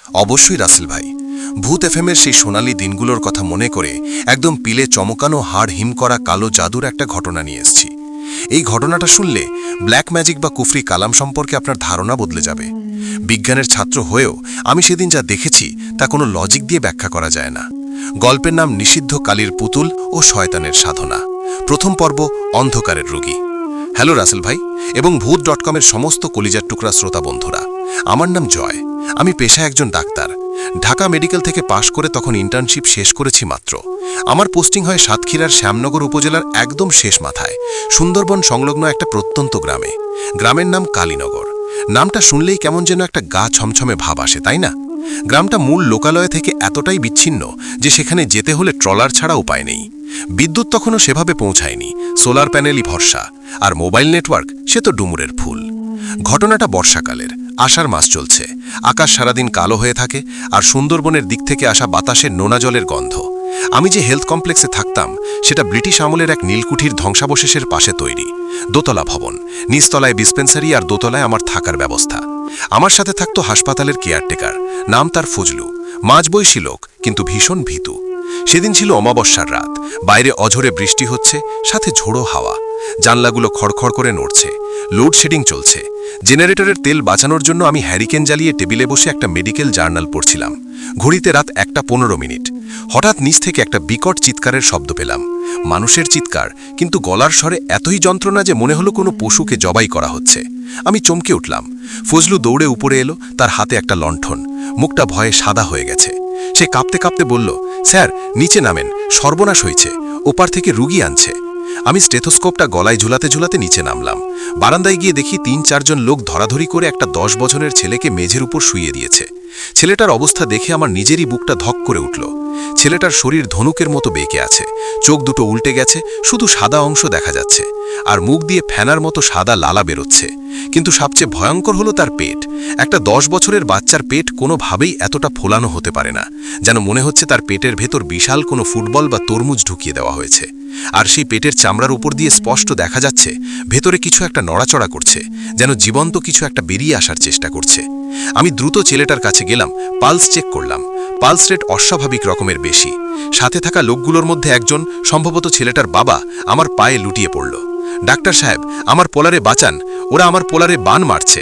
অবশ্যই রাসেল ভাই, ভূত এফএমের সেই সোনালি দিনগুলোর কথা মনে করে একদম পিলে চমকানো হাড় হিম করা কালো জাদুর একটা ঘটনা নিয়ে এসেছি। এই ঘটনাটা শুনলে ব্ল্যাক ম্যাজিক বা কুফরি কালাম সম্পর্কে আপনার ধারণা বদলে যাবে। বিজ্ঞানের ছাত্র হয়েও আমি সেদিন যা দেখেছি তা কোনো লজিক দিয়ে ব্যাখ্যা করা যায় না। গল্পের নাম নিষিদ্ধ কালীর পুতুল ও শয়তানের সাধনা। প্রথম পর্ব, অন্ধকারের রোগী। হ্যালো রাসেল ভাই এবং ভূত.কমের সমস্ত কলিজার টুকরা শ্রোতা বন্ধুরা, আমার নাম জয়। আমি পেশায় একজন ডাক্তার। ঢাকা মেডিকেল থেকে পাশ করে তখন ইন্টার্নশিপ শেষ করেছি মাত্র। আমার পোস্টিং হয় সাতক্ষীরার শ্যামনগর উপজেলার একদম শেষ মাথায়, সুন্দরবন সংলগ্ন একটা প্রত্যন্ত গ্রামে। গ্রামের নাম কালীনগর। নামটা শুনলেই কেমন যেন একটা গা ছমছমে ভাব আসে, তাই না? গ্রামটা মূল লোকালয় থেকে এতটাই বিচ্ছিন্ন যে সেখানে যেতে হলে ট্রলার ছাড়া উপায় নেই। বিদ্যুৎ তখনও সেভাবে পৌঁছায়নি, সোলার প্যানেলই ভরসা, আর মোবাইল নেটওয়ার্ক সে তো ডুমুরের ফুল। ঘটনাটা বর্ষাকালের, আষাঢ় মাস চলছে। আকাশ সারাদিন কালো হয়ে থাকে আর সুন্দরবনের দিক থেকে আসা বাতাসের নোনা জলের গন্ধ। আমি যে হেলথ কমপ্লেক্সে থাকতাম সেটা ব্রিটিশ আমলের এক নীলকুঠির ধ্বংসাবশেষের পাশে তৈরি। দোতলা ভবন, নিচতলায় ডিসপেন্সারি আর দোতলায় আমার থাকার ব্যবস্থা। আমার সাথে থাকতো হাসপাতালের কেয়ারটেকার, নাম তার ফজলু। মাঝবয়সী লোক, কিন্তু ভীষণ ভীতু। সেদিন ছিল অমাবস্যার রাত, বাইরে অঝোরে বৃষ্টি হচ্ছে, সাথে ঝোড়ো হাওয়া। জানলাগুলো খড়খড় করে নড়ছে। লোডশেডিং চলছে। জেনারেটরের তেল বাঁচানোর জন্য আমি হ্যারিকেন জ্বালিয়ে টেবিলে বসে একটা মেডিকেল জার্নাল পড়ছিলাম। ঘড়িতে রাত 1:15। হঠাৎ নিচ থেকে একটা বিকট চিৎকারের শব্দ পেলাম। মানুষের চিৎকার, কিন্তু গলার স্বরে এতই যন্ত্রণা যে মনে হলো কোনো পশুকে জবাই করা হচ্ছে। আমি চমকে উঠলাম। ফজলু দৌড়ে উপরে এলো, তার হাতে একটা লণ্ঠন। মুখটা ভয়ে সাদা হয়ে গেছে। সে কাঁপতে কাঁপতে বলল, স্যার নিচে নামেন, সর্বনাশ হয়েছে, ওপার থেকে রুগী আনছে। আমি স্টেথোস্কোপটা গলায় ঝুলাতে ঝুলাতে নিচে নামলাম। বারান্দায় গিয়ে দেখি 3-4 জন লোক ধরাধরি করে একটা 10 বছরের ছেলেকে মেঝের উপর শুইয়ে দিয়েছে। ছেলেটার অবস্থা দেখে আমার নিজেরই বুকটা ধক করে উঠল। ছেলেটার শরীর ধনুকের মতো বেঁকে আছে, চোখ দুটো উল্টে গেছে, শুধু সাদা অংশ দেখা যাচ্ছে, আর মুখ দিয়ে ফেনার মতো সাদা লালা বেরোচ্ছে। কিন্তু সবচেয়ে ভয়ঙ্কর হলো তার পেট। একটা 10 বছরের বাচ্চার পেট কোনোভাবেই এতটা ফোলানো হতে পারে না, যেন মনে হচ্ছে তার পেটের ভেতর বিশাল কোনো ফুটবল বা তরমুজ ঢুকিয়ে দেওয়া হয়েছে। আর সেই পেটের চামড়ার উপর দিয়ে স্পষ্ট দেখা যাচ্ছে ভেতরে কিছু একটা নড়াচড়া করছে, যেন জীবন্ত কিছু একটা বেরিয়ে আসার চেষ্টা করছে। আমি দ্রুত ছেলেটার কাছে গেলাম, পালস চেক করলাম। পালস রেট অস্বাভাবিক রকমের বেশি। সাথে থাকা লোকগুলোর মধ্যে একজন, সম্ভবত ছেলেটার বাবা, আমার পায়ে লুটিয়ে পড়ল। ডাক্তার সাহেব, আমার পোলারে বাঁচান, ওরা আমার পোলারে বান মারছে।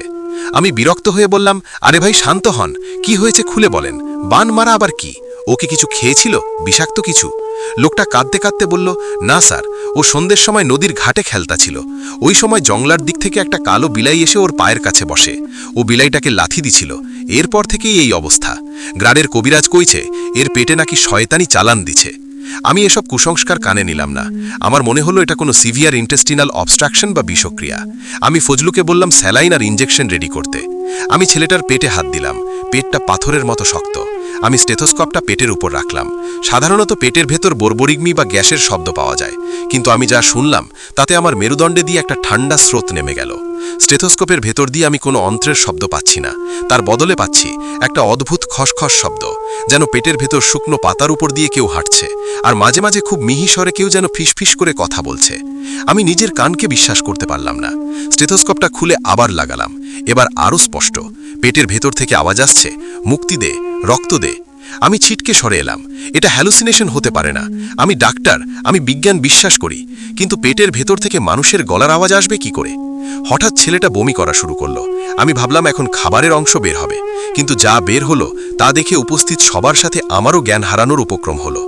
আমি বিরক্ত হয়ে বললাম, আরে ভাই শান্ত হন, কি হয়েছে খুলে বলেন। বান মারা আবার কি? ওকে কিছু খেয়েছিল, বিষাক্ত কিছু? লোকটা কাঁদতে কাঁদতে বলল, না স্যার, ও সন্ধ্যের সময় নদীর ঘাটে খেলতা ছিল। ওই সময় জংলার দিক থেকে একটা কালো বিলাই এসে ওর পায়ের কাছে বসে। ও বিলাইটাকে লাথি দিছিল। এরপর থেকেই এই অবস্থা। গ্রামের কবিরাজ কইছে এর পেটে নাকি শয়তানি চালান দিছে। আমি এসব কুসংস্কার কানে নিলাম না। আমার মনে হলো এটা কোনো সিভিয়ার ইন্টেস্টিনাল অবস্ট্রাকশন বা বিষক্রিয়া। আমি ফজলুকে বললাম স্যালাইন আর ইঞ্জেকশন রেডি করতে। আমি ছেলেটার পেটে হাত দিলাম। পেটটা পাথরের মতো শক্ত। আমি স্টেথোস্কোপটা পেটের উপর রাখলাম। সাধারণত পেটের ভেতর বর্বরিগ্মি বা গ্যাসের শব্দ পাওয়া যায়, কিন্তু আমি যা শুনলাম তাতে আমার মেরুদণ্ডে দিয়ে একটা ঠান্ডা স্রোত নেমে গেল। স্টেথোস্কোপের ভেতর দিয়ে আমি কোনো অন্ত্রের শব্দ পাচ্ছি না, তার বদলে পাচ্ছি একটা অদ্ভুত খসখস শব্দ, যেন পেটের ভেতর শুকনো পাতার উপর দিয়ে কেউ হাঁটছে, আর মাঝে মাঝে খুব মিহি স্বরে কেউ যেন ফিসফিস করে কথা বলছে। আমি নিজের কানকে বিশ্বাস করতে পারলাম না। স্টেথোস্কোপটা খুলে আবার লাগালাম। এবার আরও স্পষ্ট। পেটের ভেতর থেকে আওয়াজ আসছে, মুক্তি দে, রক্ত দে। আমি ছিটকে সরে এলাম। এটা হ্যালুসিনেশন হতে পারে না। আমি ডাক্তার, আমি বিজ্ঞান বিশ্বাস করি, কিন্তু পেটের ভেতর থেকে মানুষের গলার আওয়াজ আসবে কি করে? হঠাৎ ছেলেটা বমি করা শুরু করলো। আমি ভাবলাম এখন খাবারের অংশ বের হবে, কিন্তু যা বের হলো তা দেখে উপস্থিত সবার সাথে আমারও জ্ঞান হারানোর উপক্রম হলো।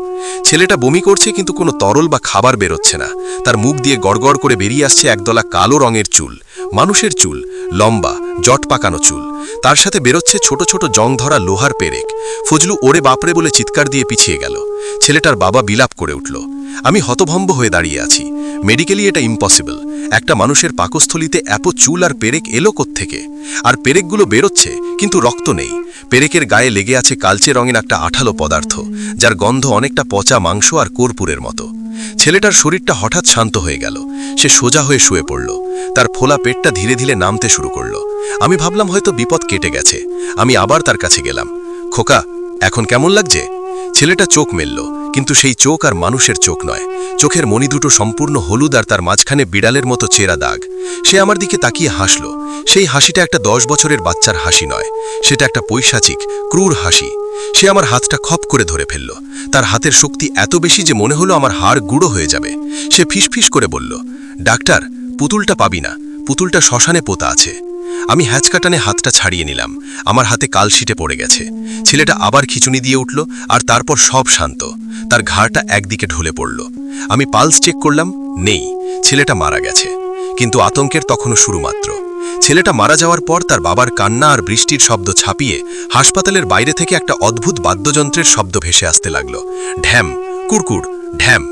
ছেলেটা বমি করছে, কিন্তু কোনো তরল বা খাবার বেরোচ্ছে না। তার মুখ দিয়ে গড়গড় করে বেরিয়ে আসছে একদলা কালো রঙের চুল, মানুষের চুল, লম্বা জট পাকানো চুল। তার সাথে বেরোচ্ছে ছোট ছোট জং ধরা লোহার পেরেক। ফজলু ওরে বাপরে বলে চিৎকার দিয়ে পিছিয়ে গেল। ছেলেটার বাবা বিলাপ করে উঠল। আমি হতভম্ব হয়ে দাঁড়িয়ে আছি। মেডিকেলি এটা ইম্পসিবল। একটা মানুষের পাকস্থলিতে এত চুল আর পেরেক এলো কোত্থেকে? আর পেরেকগুলো বেরোচ্ছে, কিন্তু রক্ত নেই। পেরেকের গায়ে লেগে আছে কালচে রঙের একটা আঠালো পদার্থ, যার গন্ধ অনেকটা পচা মাংস আর কর্পূরের মতো। ছেলেটার শরীরটা হঠাৎ শান্ত হয়ে গেল। সে সোজা হয়ে শুয়ে পড়ল। তার ফোলা পেটটা ধীরে ধীরে নামতে শুরু করল। আমি ভাবলাম হয়তো বিপদ কেটে গেছে। আমি আবার তার কাছে গেলাম। খোকা, এখন কেমন লাগছে? ছেলেটা চোখ মেলল, কিন্তু সেই চোখ আর মানুষের চোখ নয়। চোখের মণি দুটো সম্পূর্ণ হলুদ আর তার মাঝখানে বিড়ালের মতো চেরা দাগ। সে আমার দিকে তাকিয়ে হাসল। সেই হাসিটা একটা 10 বছরের বাচ্চার হাসি নয়, সেটা একটা পৈশাচিক ক্রূর হাসি। সে আমার হাতটা খপ করে ধরে ফেলল। তার হাতের শক্তি এত বেশি যে মনে হলো আমার হাড় গুঁড়ো হয়ে যাবে। সে ফিসফিস করে বলল, ডাক্তার, পুতুলটা পাবি না, পুতুলটা শ্মশানে পোতা আছে। আমি হ্যাচকাটানে হাতটা ছাড়িয়ে নিলাম। আমার হাতে কালশিটে পড়ে গেছে। ছেলেটা আবার খিচুনি দিয়ে উঠল, আর তারপর সব শান্ত। তার ঘাড়টা একদিকে ঢলে পড়ল। আমি পালস চেক করলাম, নেই, ছেলেটা মারা গেছে। কিন্তু আতঙ্কের তখনও শুরু মাত্র। ছেলেটা মারা যাওয়ার পর তার বাবার কান্না আর বৃষ্টির শব্দ ছাপিয়ে হাসপাতালের বাইরে থেকে একটা অদ্ভুত বাদ্যযন্ত্রের শব্দ ভেসে আসতে লাগলো। ঢ্যাম, কুড়কুড়, ঢ্যাম,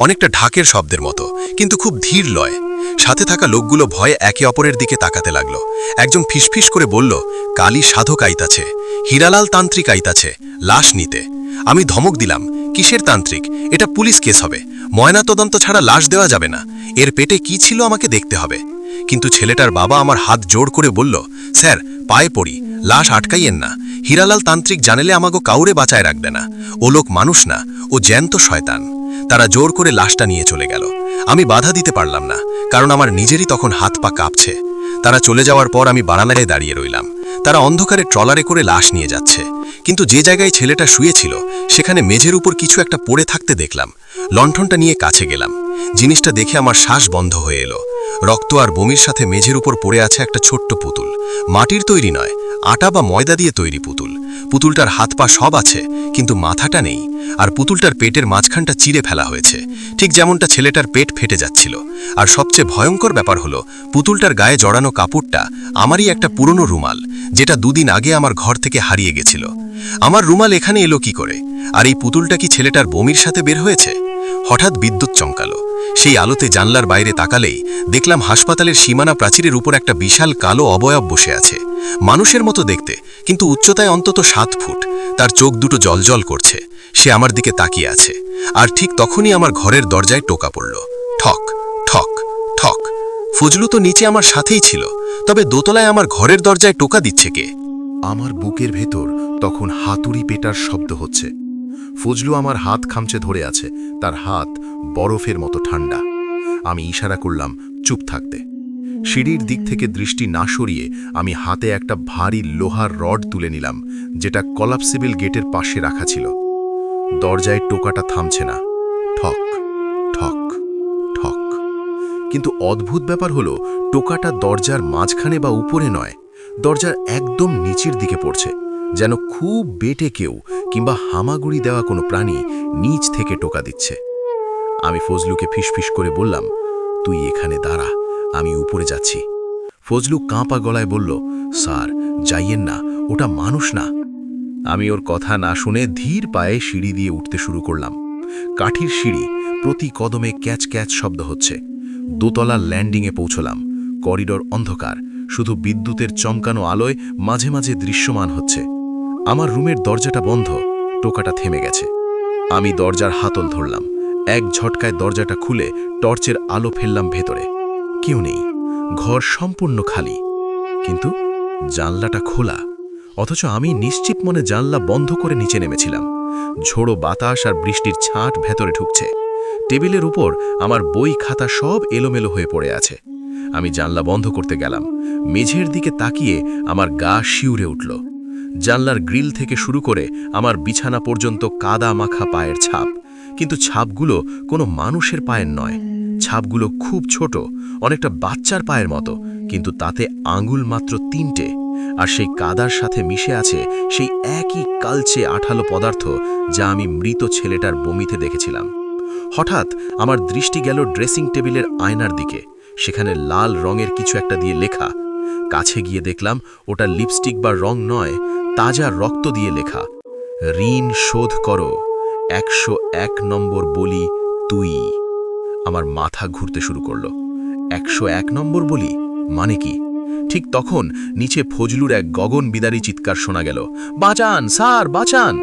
অনেকটা ঢাকের শব্দের মতো, কিন্তু খুব ধীর লয়। সাথে থাকা লোকগুলো ভয়ে একে অপরের দিকে তাকাতে লাগলো। একজন ফিসফিস করে বলল, কালী সাধক আইতাছে, হীরালাল তান্ত্রিক আইতাছে লাশ নিতে। আমি ধমক দিলাম, কিসের তান্ত্রিক? এটা পুলিশ কেস হবে। ময়নাতদন্ত ছাড়া লাশ দেওয়া যাবে না। এর পেটে কি ছিল আমাকে দেখতে হবে। কিন্তু ছেলেটার বাবা আমার হাত জোর করে বলল, স্যার, পায়ে পড়ি, লাশ আটকাইয়েন না। হীরালাল তান্ত্রিক জানলে আমাকে কাউরে বাঁচায় রাখবে না। ও লোক মানুষ না, ও জ্যান্ত শয়তান। তারা জোর করে লাশটা নিয়ে চলে গেল। আমি বাধা দিতে পারলাম না, কারণ আমার নিজেরই তখন হাত পা কাঁপছে। তারা চলে যাওয়ার পর আমি বারান্দায় দাঁড়িয়ে রইলাম। তারা অন্ধকারে ট্রলারে করে লাশ নিয়ে যাচ্ছে। কিন্তু যে জায়গায় ছেলেটা শুয়েছিল সেখানে মেঝের উপর কিছু একটা পড়ে থাকতে দেখলাম। লণ্ঠনটা নিয়ে কাছে গেলাম। জিনিসটা দেখে আমার শ্বাস বন্ধ হয়ে এলো। রক্ত আর বমির সাথে মেঝের উপর পড়ে আছে একটা ছোট্ট পুতুল। মাটির তৈরি নয়, আটা বা ময়দা দিয়ে তৈরি পুতুল। পুতুলটার হাত পা সব আছে, কিন্তু মাথাটা নেই। আর পুতুলটার পেটের মাঝখানটা চিরে ফেলা হয়েছে, ঠিক যেমনটা ছেলেটার পেট ফেটে যাচ্ছিল। আর সবচেয়ে ভয়ঙ্কর ব্যাপার হলো, পুতুলটার গায়ে জড়ানো কাপড়টা আমারই একটা পুরনো রুমাল, যেটা 2 দিন আগে আমার ঘর থেকে হারিয়ে গেছিল। আমার রুমাল এখানে এলো কি করে? আর এই পুতুলটা কি ছেলেটার বমির সাথে বের হয়েছে? হঠাৎ বিদ্যুৎ চমকালো। সেই আলোতে জানলার বাইরে তাকালেই দেখলাম হাসপাতালের সীমানা প্রাচীরের উপর একটা বিশাল কালো অবয়ব বসে আছে। মানুষের মতো দেখতে, কিন্তু উচ্চতায় অন্তত 7 ফুট। তার চোখ দুটো জলজল করছে। সে আমার দিকে তাকিয়ে আছে। আর ঠিক তখনই আমার ঘরের দরজায় টোকা পড়ল। ঠক ঠক ঠক। ফজলু তো নিচে আমার সাথেই ছিল, তবে দোতলায় আমার ঘরের দরজায় টোকা দিচ্ছে কে? আমার বুকের ভেতর তখন হাতুড়ি পেটার শব্দ হচ্ছে। ফজলু আমার হাত খামচে ধরে আছে, তার হাত বরফের মতো ঠান্ডা। আমি ইশারা করলাম চুপ থাকতে। সিঁড়ির দিক থেকে দৃষ্টি না সরিয়ে আমি হাতে একটা ভারী লোহার রড তুলে নিলাম, যেটা কলাপসিবল গেটের পাশে রাখা ছিল। দরজায় টোকাটা থামছে না। ঠক ঠক ঠক। কিন্তু অদ্ভুত ব্যাপার হলো, টোকাটা দরজার মাঝখানে বা উপরে নয়, দরজার একদম নিচের দিকে পড়ছে, যেন খুব বেটে কেউ কিংবা হামাগুড়ি দেওয়া কোনো প্রাণী নিচ থেকে টোকা দিচ্ছে। আমি ফজলুকে ফিসফিস করে বললাম, তুই এখানে দাঁড়া, আমি উপরে যাচ্ছি। ফজলু কাঁপা গলায় বলল, স্যার যাইয়েন না, ওটা মানুষ না। আমি ওর কথা না শুনে ধীর পায়ে সিঁড়ি দিয়ে উঠতে শুরু করলাম। কাঠির সিঁড়ি, প্রতি কদমে ক্যাচ ক্যাচ শব্দ হচ্ছে। দোতলার ল্যান্ডিংয়ে পৌঁছলাম। করিডোর অন্ধকার, শুধু বিদ্যুতের চমকানো আলোয় মাঝে মাঝে দৃশ্যমান হচ্ছে। আমার রুমের দরজাটা বন্ধ, টোকাটা থেমে গেছে। আমি দরজার হাতল ধরলাম। এক ঝটকায় দরজাটা খুলে টর্চের আলো ফেললাম ভেতরে। কেউ নেই, ঘর সম্পূর্ণ খালি। কিন্তু জানলাটা খোলা, অথচ আমি নিশ্চিত মনে জানলা বন্ধ করে নিচে নেমেছিলাম। ঝোড়ো বাতাস আর বৃষ্টির ছাঁট ভেতরে ঢুকছে। টেবিলের উপর আমার বই খাতা সব এলোমেলো হয়ে পড়ে আছে। আমি জানলা বন্ধ করতে গেলাম। মেঝের দিকে তাকিয়ে আমার গা শিউরে উঠল। জানলার গ্রিল থেকে শুরু করে আমার বিছানা পর্যন্ত কাদা মাখা পায়ের ছাপ, কিন্তু ছাপগুলো কোনো মানুষের পায়ের নয়। ছাপগুলো খুব ছোট, অনেকটা বাচ্চার পায়ের মতো, কিন্তু তাতে আঙুল মাত্র 3টে। আর সেই কাদার সাথে মিশে আছে সেই একই কালচে আঠালো পদার্থ যা আমি মৃত ছেলেটার বমিতে দেখেছিলাম। হঠাৎ আমার দৃষ্টি গেল ড্রেসিং টেবিলের আয়নার দিকে। সেখানে লাল রঙের কিছু একটা দিয়ে লেখা। কাছে গিয়ে দেখলাম ওটা লিপস্টিক বা রং নয়, তাজা রক্ত দিয়ে লেখা, ঋণ শোধ করো, 101 নম্বর বলি তুই। আমার মাথা ঘুরতে শুরু করলো। 101 নম্বর বলি মানে কি? ঠিক তখন নিচে ফজলুর এক গগন বিদারী চিৎকার শোনা গেল, বাঁচান স্যার, বাঁচান!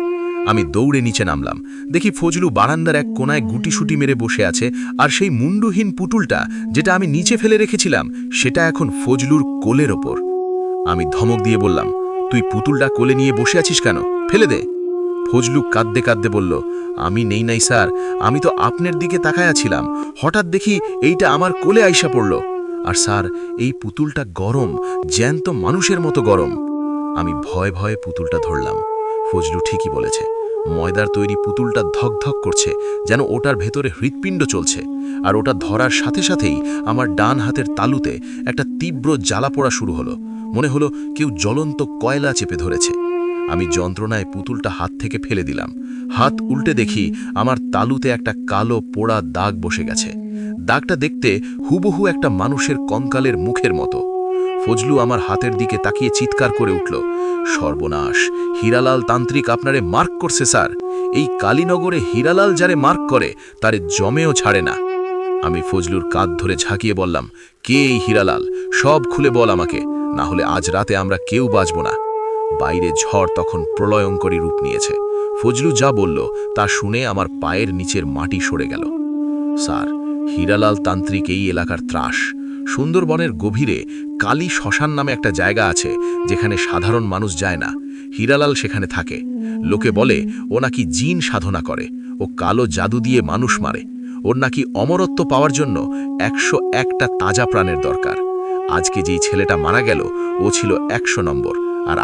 আমি দৌড়ে নিচে নামলাম। দেখি ফজলু বারান্দার এক কোনায় গুটিসুটি মেরে বসে আছে, আর সেই মুন্ডুহীন পুতুলটা যেটা আমি নিচে ফেলে রেখেছিলাম সেটা এখন ফজলুর কোলের ওপর। আমি ধমক দিয়ে বললাম, তুই পুতুলটা কোলে নিয়ে বসে আছিস কেন? ফেলে দে! ফজলু কাঁদতে কাঁদতে বলল, আমি নেই নাই স্যার, আমি তো আপনার দিকে তাকায়াছিলাম, হঠাৎ দেখি এইটা আমার কোলে আইসা পড়ল। আর স্যার, এই পুতুলটা গরম, জ্যান্ত মানুষের মতো গরম। আমি ভয়ে ভয়ে পুতুলটা ধরলাম। ফজলু ঠিকই বলেছে, ময়দার তৈরি পুতুলটা ধকধক করছে, যেন ওটার ভেতরে হৃৎপিণ্ড চলছে। আর ওটা ধরার সাথে সাথেই আমার ডান হাতের তালুতে একটা তীব্র জ্বালা পোড়া শুরু হলো। মনে হলো কেউ জ্বলন্ত কয়লা চেপে ধরেছে। আমি যন্ত্রণায় পুতুলটা হাত থেকে ফেলে দিলাম। হাত উল্টে দেখি আমার তালুতে একটা কালো পোড়া দাগ বসে গেছে। দাগটা দেখতে হুবহু একটা মানুষের কঙ্কালের মুখের মতো। ফজলু আমার হাতের দিকে তাকিয়ে চিৎকার করে উঠল, সর্বনাশ, হীরালাল তান্ত্রিক আপনারে মার্ক করছে স্যার। এই কালীনগরে হীরালাল যারে মার্ক করে তারে জমেও ছাড়ে না। আমি ফজলুর কাঁধ ধরে ঝাঁকিয়ে বললাম, কে এই হীরালাল? সব খুলে বল আমাকে, না হলে আজ রাতে আমরা কেউ বাঁচব না। বাইরে ঝড় তখন প্রলয়ঙ্করী রূপ নিয়েছে। ফজলু যা বলল তা শুনে আমার পায়ের নিচের মাটি সরে গেল। স্যার, হীরালাল তান্ত্রিক এই এলাকার ত্রাস। সুন্দরবনের গভীরে কালী শ্মশান নামে একটা জায়গা আছে, যেখানে সাধারণ মানুষ যায় না। হীরালাল সেখানে থাকে। লোকে বলে ও নাকি জিন সাধনা করে, ও কালো জাদু দিয়ে মানুষ মারে। ওর নাকি অমরত্ব পাওয়ার জন্য 101টা তাজা প্রাণের দরকার। আজকে যেই ছেলেটা মারা গেল ও ছিল 100 নম্বর, আর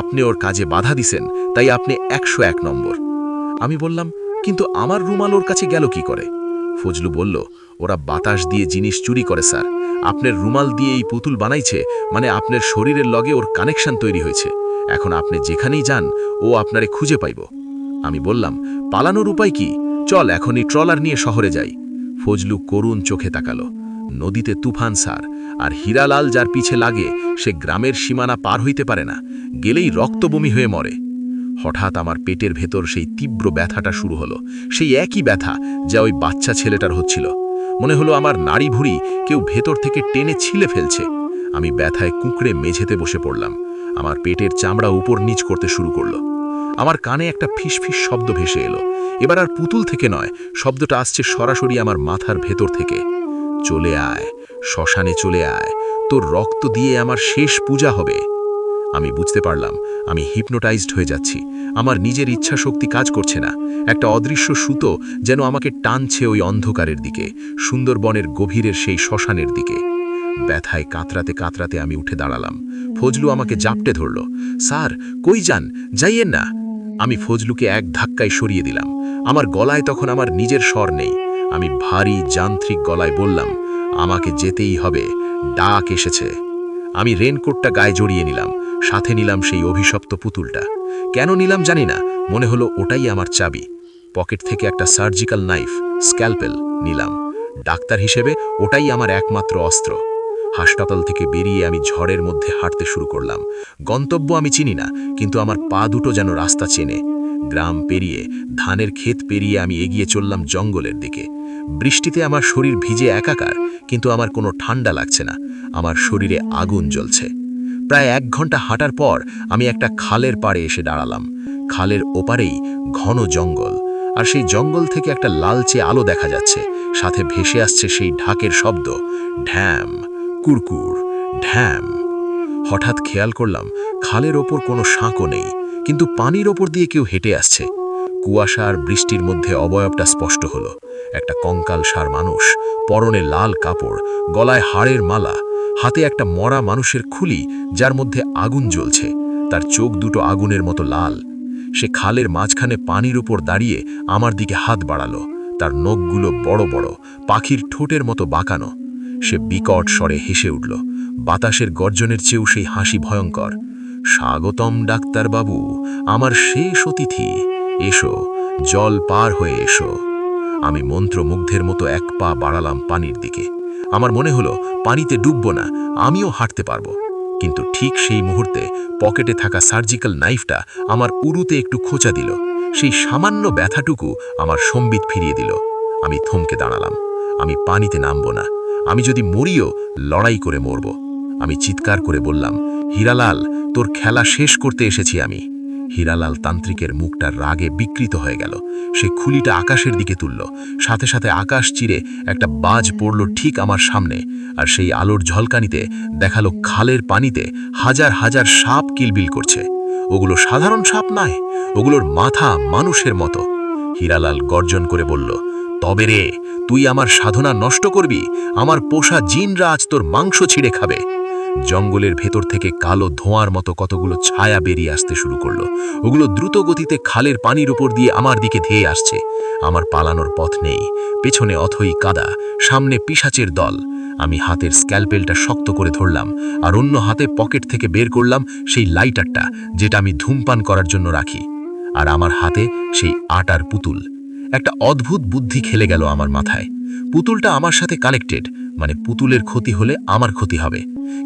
আপনি ওর কাজে বাধা দিছেন, তাই আপনি 101 নম্বর। আমি বললাম, কিন্তু আমার রুমাল ওর কাছে গেল কি করে? ফজলু বলল, ওরা বাতাস দিয়ে জিনিস চুরি করে স্যার। আপনার রুমাল দিয়ে এই পুতুল বানাইছে, মানে আপনার শরীরের লগে ওর কানেকশন তৈরি হয়েছে। এখন আপনি যেখানেই যান ও আপনারে খুঁজে পাইব। আমি বললাম, পালানোর উপায় কি? চল এখনই ট্রলার নিয়ে শহরে যাই। ফজলু করুণ চোখে তাকালো। নদীতে তুফান স্যার, আর হীরালাল যার পিছে লাগে সে গ্রামের সীমানা পার হইতে পারে না, গেলেই রক্তবমি হয়ে মরে। হঠাৎ আমার পেটের ভেতর সেই তীব্র ব্যথাটা শুরু হলো, সেই একই ব্যথা যা ওই বাচ্চা ছেলেটার হচ্ছিল। মনে হলো আমার নাড়ি ভুঁড়ি কেউ ভেতর থেকে টেনে ছিলে ফেলছে। আমি ব্যথায় কুঁকড়ে মেঝেতে বসে পড়লাম। আমার পেটের চামড়া উপর নিচ করতে শুরু করলো। আমার কানে একটা ফিসফিস শব্দ ভেসে এলো। এবার আর পুতুল থেকে নয়, শব্দটা আসছে সরাসরি আমার মাথার ভেতর থেকে। চলে আয়, শ্মশানে চলে আয়, তোর রক্ত দিয়ে আমার শেষ পূজা হবে। আমি বুঝতে পারলাম আমি হিপনোটাইজড হয়ে যাচ্ছি। আমার নিজের ইচ্ছা শক্তি কাজ করছে না। একটা অদৃশ্য সুতো যেন আমাকে টানছে ওই অন্ধকারের দিকে, সুন্দরবনের গভীরের সেই শ্মশানের দিকে। ব্যথায় কাতরাতে কাতরাতে আমি উঠে দাঁড়ালাম। ফজলু আমাকে জাপটে ধরল। স্যার, কই যান? যাইয়েন না। আমি ফজলুকে এক ধাক্কায় সরিয়ে দিলাম। আমার গলায় তখন আমার নিজের স্বর নেই। আমি ভারী যান্ত্রিক গলায় বললাম, আমাকে যেতেই হবে, ডাক এসেছে। আমি রেনকোটটা গায়ে জড়িয়ে নিলাম, সাথে নিলাম সেই অভিশপ্ত পুতুলটা। কেন নিলাম জানি না, মনে হলো ওটাই আমার চাবি। পকেট থেকে একটা সার্জিক্যাল নাইফ, স্ক্যালপেল নিলাম। ডাক্তার হিসেবে ওটাই আমার একমাত্র অস্ত্র। হাসপাতাল থেকে বেরিয়ে আমি ঝড়ের মধ্যে হাঁটতে শুরু করলাম। গন্তব্য আমি চিনি না, কিন্তু আমার পা দুটো যেন রাস্তা চেনে। গ্রাম পেরিয়ে, ধানের ক্ষেত পেরিয়ে আমি এগিয়ে চললাম জঙ্গলের দিকে। বৃষ্টিতে আমার শরীর ভিজে একাকার, কিন্তু আমার কোনো ঠান্ডা লাগছে না। আমার শরীরে আগুন জ্বলছে। প্রায় 1 ঘন্টা হাঁটার পর আমি একটা খালের পাড়ে এসে দাঁড়ালাম। খালের ওপারেই ঘন জঙ্গল, আর সেই জঙ্গল থেকে একটা লালচে আলো দেখা যাচ্ছে। সাথে ভেসে আসছে সেই ঢাকের শব্দ, ঢ্যাম, কুরকুর, ঢ্যাম। হঠাৎ খেয়াল করলাম খালের ওপর কোনো শাঁকও নেই, কিন্তু পানির ওপর দিয়ে কেউ হেঁটে আসছে। কুয়াশা আর বৃষ্টির মধ্যে অবয়বটা স্পষ্ট হলো। একটা কঙ্কালসার মানুষ, পরনে লাল কাপড়, গলায় হাড়ের মালা, হাতে একটা মরা মানুষের খুলি যার মধ্যে আগুন জ্বলছে। তার চোখ দুটো আগুনের মতো লাল। সে খালের মাঝখানে পানির উপর দাঁড়িয়ে আমার দিকে হাত বাড়ালো। তার নখগুলো বড় বড়, পাখির ঠোঁটের মতো বাঁকানো। সে বিকট স্বরে হেসে উঠল। বাতাসের গর্জনের চেয়েও সেই হাসি ভয়ঙ্কর। স্বাগতম ডাক্তারবাবু, আমার শেষ অতিথি, এসো, জল পার হয়ে এসো। আমি মন্ত্রমুগ্ধের মতো 1 পা বাড়ালাম পানির দিকে। আমার মনে হলো পানিতে ডুবব না, আমিও হাঁটতে পারবো। কিন্তু ঠিক সেই মুহূর্তে পকেটে থাকা সার্জিক্যাল নাইফটা আমার উরুতে একটু খোঁচা দিল। সেই সামান্য ব্যথাটুকু আমার সম্বিত ফিরিয়ে দিল। আমি থমকে দাঁড়ালাম। আমি পানিতে নামব না। আমি যদি মরিও, লড়াই করে মরব। আমি চিৎকার করে বললাম, হীরালাল, তোর খেলা শেষ করতে এসেছি আমি। হীরালাল তান্ত্রিকের মুখটা রাগে বিকৃত হয়ে গেল। সে খুলিটা আকাশের দিকে তুলল, সাথে সাথে আকাশ চিরে একটা বাজ পড়ল ঠিক আমার সামনে, আর সেই আলোর ঝলকানিতে দেখালো খালের পানিতে হাজার হাজার সাপ কিলবিল করছে। ওগুলো সাধারণ সাপ নয়, ওগুলোর মাথা মানুষের মতো। হীরালাল গর্জন করে বলল, তবে রে, তুই আমার সাধনা নষ্ট করবি? আমার পোষা জিনরা আজ তোর মাংস ছিঁড়ে খাবে। জঙ্গলের ভেতর থেকে কালো ধোঁয়ার মতো কতগুলো ছায়া বেরিয়ে আসতে শুরু করলো। ওগুলো দ্রুত গতিতে খালের পানির উপর দিয়ে আমার দিকে ধেয়ে আসছে। আমার পালানোর পথ নেই, পেছনে অথই কাদা, সামনে পিশাচের দল। আমি হাতের স্ক্যালপেলটা শক্ত করে ধরলাম, আর অন্য হাতে পকেট থেকে বের করলাম সেই লাইটারটা, যেটা আমি ধূমপান করার জন্য রাখি। আর আমার হাতে সেই আটার পুতুল। একটা অদ্ভুত বুদ্ধি খেলে গেল আমার মাথায়। পুতুলটা আমার সাথে কানেক্টেড, মানে পুতুলের ক্ষতি হলে আমার ক্ষতি হবে।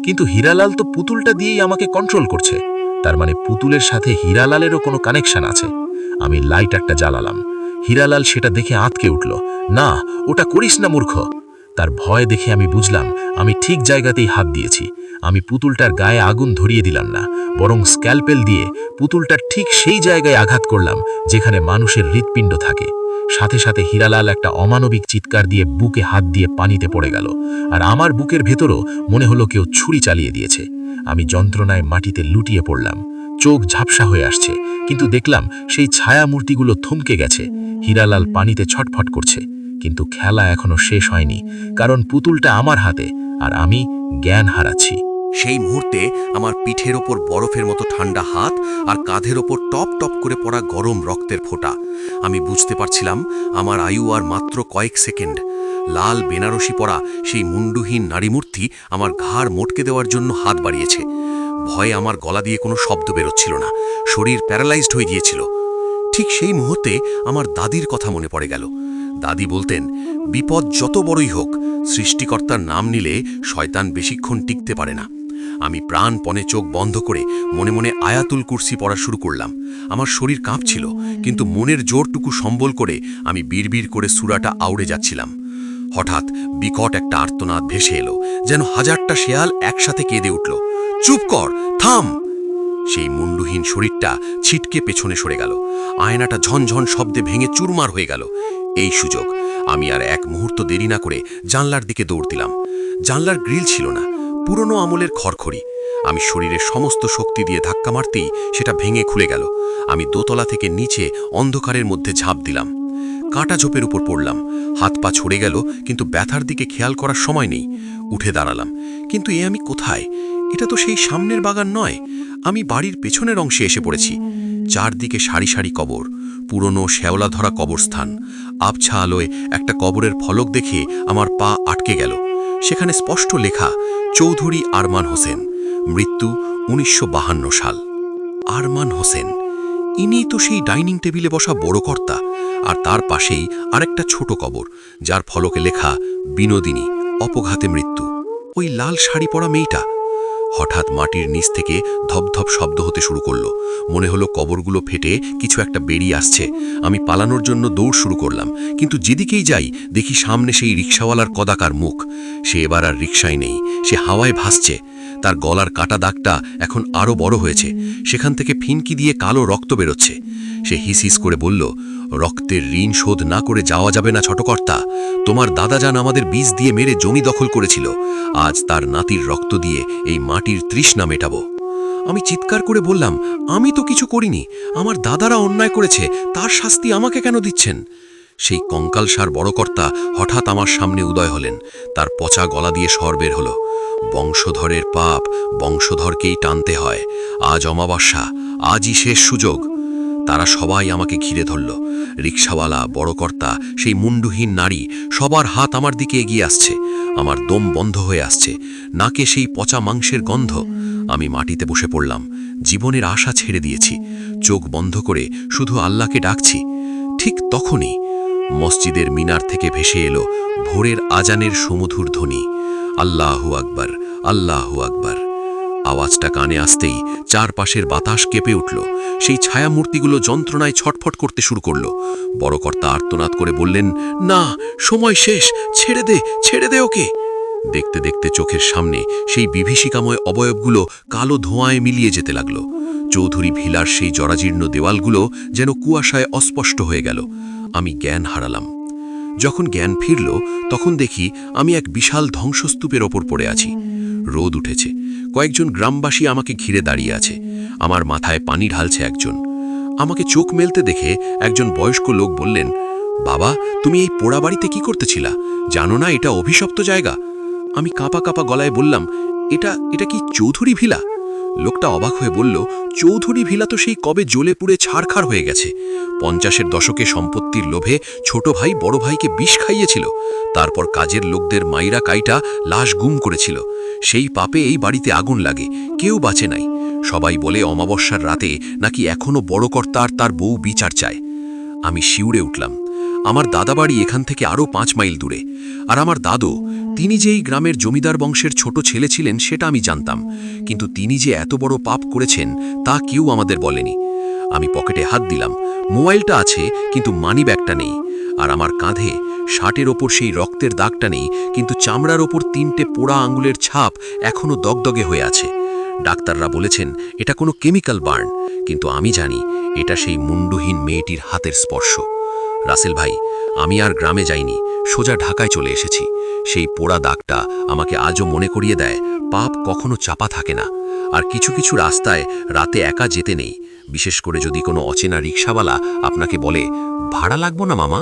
কিন্তু হীরালাল তো পুতুলটা দিয়েই আমাকে কন্ট্রোল করছে, তার মানে পুতুলের সাথে হীরালালেরও কোনো কানেকশন আছে। আমি লাইটারটা জ্বালালাম। হীরালাল সেটা দেখে আঁতকে উঠল। না, ওটা করিস না মূর্খ। তার ভয় দেখে আমি বুঝলাম আমি ঠিক জায়গাতেই হাত দিয়েছি। আমি পুতুলটার গায়ে আগুন ধরিয়ে দিলাম না, বরং স্ক্যালপেল দিয়ে পুতুলটার ঠিক সেই জায়গায় আঘাত করলাম যেখানে মানুষের হৃৎপিণ্ড থাকে। সাথে সাথে হীরালাল একটা অমানবিক চিৎকার দিয়ে বুকে হাত দিয়ে পানিতে পড়ে গেল, আর আমার বুকের ভেতরও মনে হলো কেউ ছুরি চালিয়ে দিয়েছে। আমি যন্ত্রণায় মাটিতে লুটিয়ে পড়লাম। চোখ ঝাপসা হয়ে আসছে, কিন্তু দেখলাম সেই ছায়া মূর্তিগুলো থমকে গেছে। হীরালাল পানিতে ছটফট করছে, কিন্তু খেলা এখনো শেষ হয়নি, কারণ পুতুলটা আমার হাতে আর আমি জ্ঞান হারাচ্ছি। সেই মুহূর্তে আমার পিঠের ওপর বরফের মতো ঠান্ডা হাত আর কাঁধের ওপর টপ টপ করে পড়া গরম রক্তের ফোঁটা। আমি বুঝতে পারছিলাম আমার আয়ু আর মাত্র কয়েক সেকেন্ড। লাল বেনারসি পরা সেই মুন্ডুহীন নারীমূর্তি আমার ঘাড় মোটকে দেওয়ার জন্য হাত বাড়িয়েছে। ভয়ে আমার গলা দিয়ে কোনো শব্দ বেরোচ্ছিল না, শরীর প্যারালাইজড হয়ে গিয়েছিল। ঠিক সেই মুহূর্তে আমার দাদির কথা মনে পড়ে গেল। দাদি বলতেন, বিপদ যত বড়ই হোক, সৃষ্টিকর্তার নাম নিলে শয়তান বেশিক্ষণ টিকতে পারে না। আমি প্রাণপণে চোখ বন্ধ করে মনে মনে আয়াতুল কুরসি পড়া শুরু করলাম। আমার শরীর কাঁপছিল, কিন্তু মনের জোরটুকু সম্বল করে আমি বিড়বিড় করে সূরাটা আউড়ে যাচ্ছিলাম। হঠাৎ বিকট একটা আর্তনাদ ভেসে এলো, যেন হাজারটা শেয়াল একসাথে কেঁদে উঠল। চুপ কর, থাম! সেই মুন্ডুহীন শরীরটা ছিটকে পেছনে সরে গেল। আয়নাটা ঝনঝন শব্দে ভেঙে চুরমার হয়ে গেল। এই সুযোগ আমি আর এক মুহূর্ত দেরি না করে জানলার দিকে দৌড় দিলাম। জানলার গ্রিল ছিল না, পুরনো আমলের খড়খড়ি। আমি শরীরের সমস্ত শক্তি দিয়ে ধাক্কা মারতেই সেটা ভেঙে খুলে গেল। আমি দোতলা থেকে নিচে অন্ধকারের মধ্যে ঝাঁপ দিলাম। কাঁটা ঝোপের উপর পড়লাম। হাত পা ছড়ে গেল, কিন্তু ব্যথার দিকে খেয়াল করার সময় নেই। উঠে দাঁড়ালাম, কিন্তু এ আমি কোথায়? এটা তো সেই সামনের বাগান নয়, আমি বাড়ির পেছনের অংশে এসে পড়েছি। চারদিকে সারি সারি কবর, পুরনো শ্যাওলা ধরা কবরস্থান। আবছা আলোয় একটা কবরের ফলক দেখে আমার পা আটকে গেল। সেখানে স্পষ্ট লেখা, চৌধুরী আরমান হোসেন, মৃত্যু 1952 সাল। আরমান হোসেন, ইনি তো সেই ডাইনিং টেবিলে বসা বড় কর্তা। আর তার পাশেই আরেকটা ছোট কবর, যার ফলকে লেখা, বিনোদিনী, অপঘাতে মৃত্যু। ওই লাল শাড়ি পরা মেয়েটা। হঠাৎ মাটির নিচ থেকে ধপধপ শব্দ হতে শুরু করলো। মনে হলো কবরগুলো ফেটে কিছু একটা বেরিয়ে আসছে। আমি পালানোর জন্য দৌড় শুরু করলাম, কিন্তু যেদিকেই যাই দেখি সামনে সেই রিক্সাওয়ালার কদাকার মুখ। সে এবার আর রিক্সায় নেই, সে হাওয়ায় ভাসছে। তার গলার কাটা দাগটা এখন আরও বড় হয়েছে, সেখান থেকে ফিনকি দিয়ে কালো রক্ত বেরোচ্ছে। সে হিস হিস করে বলল, রক্তের ঋণ শোধ না করে যাওয়া যাবে না ছোটকর্তা। তোমার দাদাজান আমাদের বীজ দিয়ে মেরে জমি দখল করেছিল, আজ তার নাতির রক্ত দিয়ে এই মাটির তৃষ্ণা মেটাবো। আমি চিৎকার করে বললাম, আমি তো কিছু করিনি, আমার দাদারা অন্যায় করেছে, তার শাস্তি আমাকে কেন দিচ্ছেন? সেই কঙ্কালসার বড়কর্তা হঠাৎ আমার সামনে উদয় হলেন। তার পচা গলা দিয়ে স্বর বের হলো, বংশধরের পাপ বংশধরকেই টানতে হয়। আজ অমাবস্যা, আজই শেষ সুযোগ। তারা সবাই আমাকে ঘিরে ধরল। রিক্সাওয়ালা, বড়কর্তা, সেই মুন্ডুহীন নারী, সবার হাত আমার দিকে এগিয়ে আসছে। আমার দম বন্ধ হয়ে আসছে, নাকে সেই পচা মাংসের গন্ধ। আমি মাটিতে বসে পড়লাম, জীবনের আশা ছেড়ে দিয়েছি। চোখ বন্ধ করে শুধু আল্লাহকে ডাকছি। ঠিক তখনই মসজিদের মিনার থেকে ভেসে এলো ভোরের আজানের সুমধুর ধ্বনি, আল্লাহু আকবার, আল্লাহু আকবার। আওয়াজটা কানে আসতেই চারপাশের বাতাস কেঁপে উঠল। সেই ছায়ামূর্তিগুলো যন্ত্রণায় ছটফট করতে শুরু করল। বড়কর্তা আর্তনাদ করে বললেন, না, সময় শেষ, ছেড়ে দে, ছেড়ে দে ওকে। দেখতে দেখতে চোখের সামনে সেই বিভীষিকাময় অবয়বগুলো কালো ধোঁয়ায় মিলিয়ে যেতে লাগল। চৌধুরী ভিলার সেই জরাজীর্ণ দেওয়ালগুলো যেন কুয়াশায় অস্পষ্ট হয়ে গেল। আমি জ্ঞান হারালাম। যখন জ্ঞান ফিরল তখন দেখি আমি এক বিশাল ধ্বংসস্তূপের ওপর পড়ে আছি। রোদ উঠেছে, কয়েকজন গ্রামবাসী আমাকে ঘিরে দাঁড়িয়ে আছে। আমার মাথায় পানি ঢালছে একজন। আমাকে চোখ মেলতে দেখে একজন বয়স্ক লোক বললেন, বাবা, তুমি এই পোড়া বাড়িতে কি করতেছিলা? জানো না এটা অভিশপ্ত জায়গা? আমি কাঁপা কাঁপা গলায় বললাম, এটা কি চৌধুরী ভিলা? লোকটা অবাক হয়ে বলল, চৌধুরী ভিলা তো সেই কবে জ্বলে পুড়ে ছাড়খাড় হয়ে গেছে। 50-এর দশকে সম্পত্তির লোভে ছোট ভাই বড় ভাইকে বিষ খাইয়েছিল, তারপর কাজের লোকদের মাইরা কাইটা লাশ গুম করেছিল। সেই পাপে এই বাড়িতে আগুন লাগে, কেউ বাঁচে নাই। সবাই বলে অমাবস্যার রাতে নাকি এখনো বড় কর্তা আর তার বউ বিচার চায়। আমি শিউরে উঠলাম। আমার দাদাবাড়ি এখান থেকে আরও 5 মাইল দূরে। আর আমার দাদু, তিনি যে এই গ্রামের জমিদার বংশের ছোট ছেলে ছিলেন সেটা আমি জানতাম, কিন্তু তিনি যে এত বড় পাপ করেছেন তা কেউ আমাদের বলেনি। আমি পকেটে হাত দিলাম। মোবাইলটা আছে কিন্তু মানিব্যাগটা নেই। আর আমার কাঁধে শার্টের ওপর সেই রক্তের দাগটা নেই, কিন্তু চামড়ার ওপর 3টে পোড়া আঙুলের ছাপ এখনও দগদগে হয়ে আছে। ডাক্তাররা বলেছেন এটা কোনো কেমিক্যাল বার্ন, কিন্তু আমি জানি এটা সেই মুন্ডুহীন মেয়েটির হাতের স্পর্শ। রাসেল ভাই, আমি আর গ্রামে যাইনি, সোজা ঢাকায় চলে এসেছি। সেই পোড়া দাগটা আমাকে আজও মনে করিয়ে দেয় পাপ কখনো চাপা থাকে না। আর কিছু কিছু রাস্তায় রাতে একা যেতে নেই, বিশেষ করে যদি কোনো অচেনা রিকশাওয়ালা আপনাকে বলে, ভাড়া লাগবো না মামা।